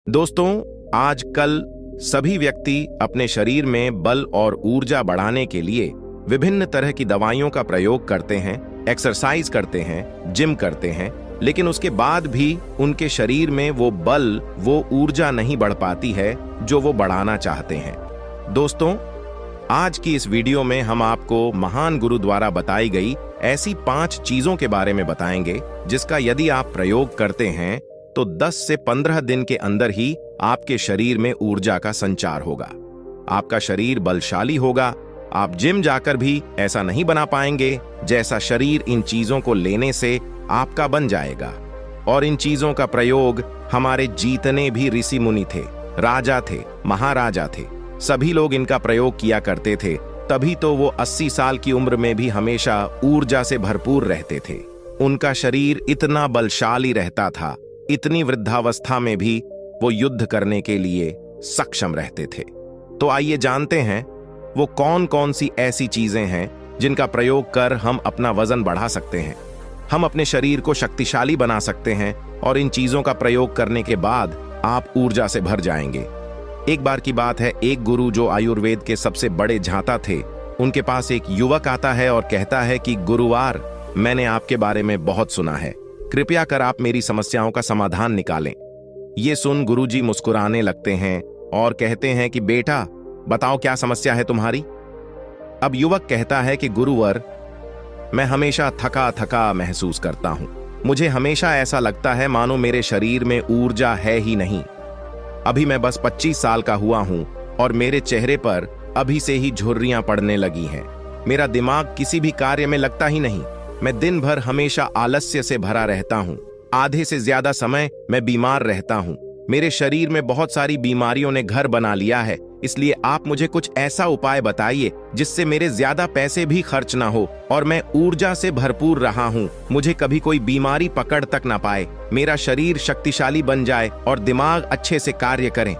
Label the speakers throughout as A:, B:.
A: दोस्तों, आजकल सभी व्यक्ति अपने शरीर में बल और ऊर्जा बढ़ाने के लिए विभिन्न तरह की दवाइयों का प्रयोग करते हैं, एक्सरसाइज करते हैं, जिम करते हैं, लेकिन उसके बाद भी उनके शरीर में वो बल, वो ऊर्जा नहीं बढ़ पाती है जो वो बढ़ाना चाहते हैं। दोस्तों, आज की इस वीडियो में हम आपको महान गुरु द्वारा बताई गई ऐसी 5 चीजों के बारे में बताएंगे जिसका यदि आप प्रयोग करते हैं तो 10 से 15 दिन के अंदर ही आपके शरीर में ऊर्जा का संचार होगा। आपका शरीर बलशाली होगा। आप जिम जाकर भी ऐसा नहीं बना पाएंगे जैसा शरीर इन चीजों को लेने से आपका बन जाएगा। और इन चीजों का प्रयोग हमारे जितने भी ऋषि मुनि थे, राजा थे, महाराजा थे, सभी लोग इनका प्रयोग किया करते थे। तभी तो वो 80 साल की उम्र में भी हमेशा ऊर्जा से भरपूर रहते थे। उनका शरीर इतना बलशाली रहता था, इतनी वृद्धावस्था में भी वो युद्ध करने के लिए सक्षम रहते थे। तो आइए जानते हैं वो कौन कौन सी ऐसी चीजें हैं जिनका प्रयोग कर हम अपना वजन बढ़ा सकते हैं, हम अपने शरीर को शक्तिशाली बना सकते हैं। और इन चीजों का प्रयोग करने के बाद आप ऊर्जा से भर जाएंगे। एक बार की बात है, एक गुरु जो आयुर्वेद के सबसे बड़े झांता थे, उनके पास एक युवक आता है और कहता है कि गुरुवार, मैंने आपके बारे में बहुत सुना है, कृपया कर आप मेरी समस्याओं का समाधान निकालें। ये सुन गुरुजी मुस्कुराने लगते हैं और कहते हैं कि बेटा, बताओ क्या समस्या है तुम्हारी। अब युवक कहता है कि गुरुवर, मैं हमेशा थका थका महसूस करता हूं। मुझे हमेशा ऐसा लगता है मानो मेरे शरीर में ऊर्जा है ही नहीं। अभी मैं बस 25 साल का हुआ हूं और मेरे चेहरे पर अभी से ही झुर्रियां पड़ने लगी हैं। मेरा दिमाग किसी भी कार्य में लगता ही नहीं। मैं दिन भर हमेशा आलस्य से भरा रहता हूं। आधे से ज्यादा समय मैं बीमार रहता हूं। मेरे शरीर में बहुत सारी बीमारियों ने घर बना लिया है। इसलिए आप मुझे कुछ ऐसा उपाय बताइए जिससे मेरे ज्यादा पैसे भी खर्च ना हो और मैं ऊर्जा से भरपूर रहा हूं। मुझे कभी कोई बीमारी पकड़ तक ना पाए, मेरा शरीर शक्तिशाली बन जाए और दिमाग अच्छे से कार्य करें।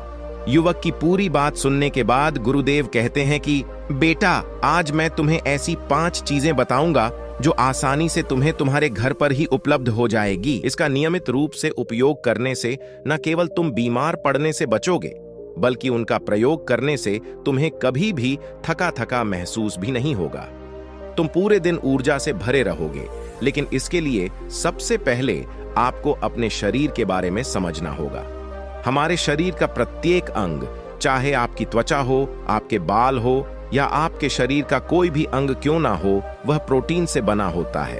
A: युवक की पूरी बात सुनने के बाद गुरुदेव कहते हैं कि बेटा, आज मैं तुम्हें ऐसी 5 चीजें बताऊंगा जो आसानी से तुम्हें तुम्हारे घर पर ही उपलब्ध हो जाएगी। इसका नियमित रूप से उपयोग करने से न केवल तुम बीमार पड़ने से बचोगे, बल्कि उनका प्रयोग करने से तुम्हें कभी भी थका थका महसूस भी नहीं होगा। तुम पूरे दिन ऊर्जा से भरे रहोगे। लेकिन इसके लिए सबसे पहले आपको अपने शरीर के बारे में समझना होगा। हमारे शरीर का प्रत्येक अंग, चाहे आपकी त्वचा हो, आपके बाल हो या आपके शरीर का कोई भी अंग क्यों ना हो, वह प्रोटीन से बना होता है।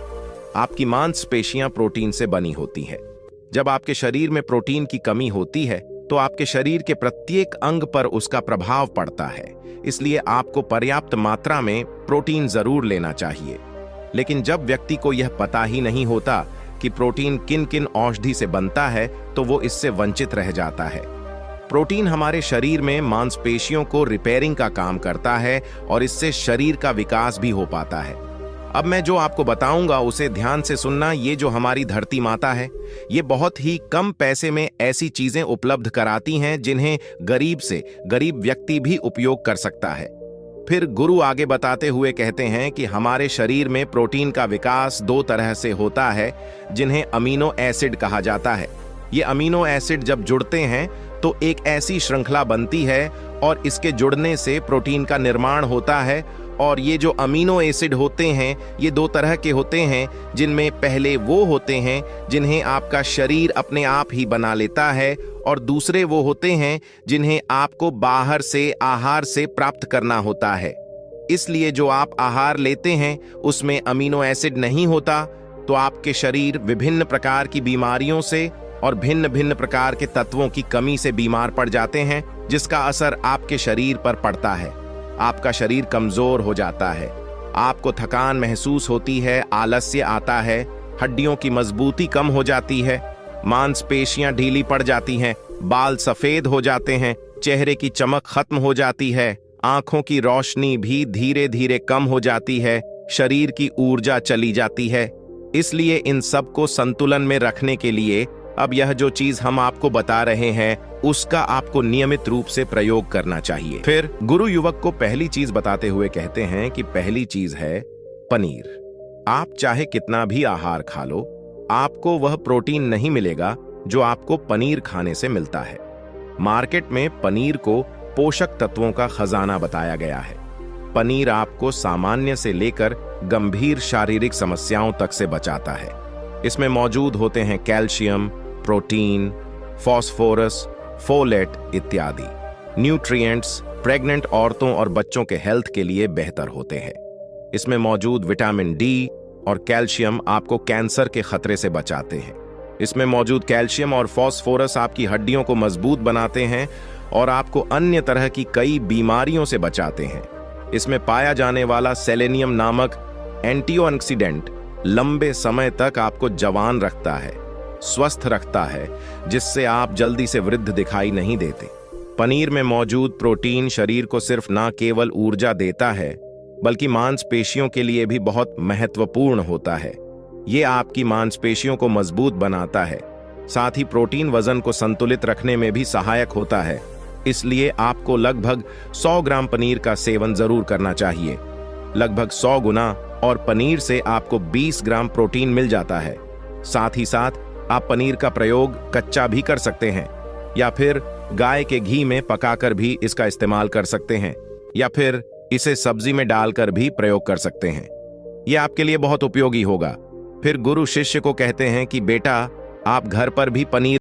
A: आपकी मांसपेशियां प्रोटीन से बनी होती हैं। जब आपके शरीर में प्रोटीन की कमी होती है तो आपके शरीर के प्रत्येक अंग पर उसका प्रभाव पड़ता है। इसलिए आपको पर्याप्त मात्रा में प्रोटीन जरूर लेना चाहिए। लेकिन जब व्यक्ति को यह पता ही नहीं होता कि प्रोटीन किन किन औषधि से बनता है तो वो इससे वंचित रह जाता है। प्रोटीन हमारे शरीर में मांसपेशियों को रिपेयरिंग का काम करता है और इससे शरीर का विकास भी हो पाता है। अब मैं जो आपको बताऊंगा उसे ध्यान से सुनना। ये जो हमारी धरती माता है, ये बहुत ही कम पैसे में ऐसी चीजें उपलब्ध कराती हैं जिन्हें गरीब से गरीब व्यक्ति भी उपयोग कर सकता है। फिर गुरु आगे बताते हुए कहते हैं कि हमारे शरीर में प्रोटीन का विकास 2 तरह से होता है, जिन्हें अमीनो एसिड कहा जाता है। ये अमीनो एसिड जब जुड़ते हैं तो एक ऐसी श्रृंखला बनती है और इसके जुड़ने से प्रोटीन का निर्माण होता है। और ये जो अमीनो एसिड होते हैं, ये 2 तरह के होते हैं, जिनमें पहले वो होते हैं जिन्हें आपका शरीर अपने आप ही बना लेता है और दूसरे वो होते हैं जिन्हें आपको बाहर से, आहार से प्राप्त करना होता है। इसलिए जो आप आहार लेते हैं उसमें अमीनो एसिड नहीं होता तो आपके शरीर विभिन्न प्रकार की बीमारियों से और भिन्न भिन्न प्रकार के तत्वों की कमी से बीमार पड़ जाते हैं, जिसका असर आपके शरीर पर पड़ता है। आपका शरीर कमजोर हो जाता है, आपको थकान महसूस होती है, आलस्य आता है, हड्डियों की मजबूती कम हो जाती है, मांसपेशियां ढीली पड़ जाती हैं, बाल सफेद हो जाते हैं, चेहरे की चमक खत्म हो जाती है, आंखों की रोशनी भी धीरे धीरे कम हो जाती है, शरीर की ऊर्जा चली जाती है। इसलिए इन सब को संतुलन में रखने के लिए अब यह जो चीज हम आपको बता रहे हैं उसका आपको नियमित रूप से प्रयोग करना चाहिए। फिर गुरु युवक को पहली चीज बताते हुए कहते हैं कि पहली चीज है पनीर। आप चाहे कितना भी आहार खा लो, आपको वह प्रोटीन नहीं मिलेगा जो आपको पनीर खाने से मिलता है। मार्केट में पनीर को पोषक तत्वों का खजाना बताया गया है। पनीर आपको सामान्य से लेकर गंभीर शारीरिक समस्याओं तक से बचाता है। इसमें मौजूद होते हैं कैल्शियम, प्रोटीन, फास्फोरस, फोलेट इत्यादि न्यूट्रिएंट्स प्रेग्नेंट औरतों और बच्चों के हेल्थ के लिए बेहतर होते हैं। इसमें मौजूद विटामिन डी और कैल्शियम आपको कैंसर के खतरे से बचाते हैं। इसमें मौजूद कैल्शियम और फास्फोरस आपकी हड्डियों को मजबूत बनाते हैं और आपको अन्य तरह की कई बीमारियों से बचाते हैं। इसमें पाया जाने वाला सेलेनियम नामक एंटीऑक्सीडेंट लंबे समय तक आपको जवान रखता है, स्वस्थ रखता है, जिससे आप जल्दी से वृद्ध दिखाई नहीं देते। पनीर में मौजूद प्रोटीन शरीर को सिर्फ न केवल ऊर्जा देता है, बल्कि मांसपेशियों के लिए भी बहुत महत्वपूर्ण होता है। ये आपकी मांसपेशियों को मजबूत बनाता है। साथ ही प्रोटीन वजन को संतुलित रखने में भी सहायक होता है। इसलिए आपको लगभग 100 ग्राम पनीर का सेवन जरूर करना चाहिए। लगभग 100 गुना और पनीर से आपको 20 ग्राम प्रोटीन मिल जाता है। साथ ही साथ आप पनीर का प्रयोग कच्चा भी कर सकते हैं या फिर गाय के घी में पकाकर भी इसका इस्तेमाल कर सकते हैं या फिर इसे सब्जी में डालकर भी प्रयोग कर सकते हैं। यह आपके लिए बहुत उपयोगी होगा। फिर गुरु शिष्य को कहते हैं कि बेटा, आप घर पर भी पनीर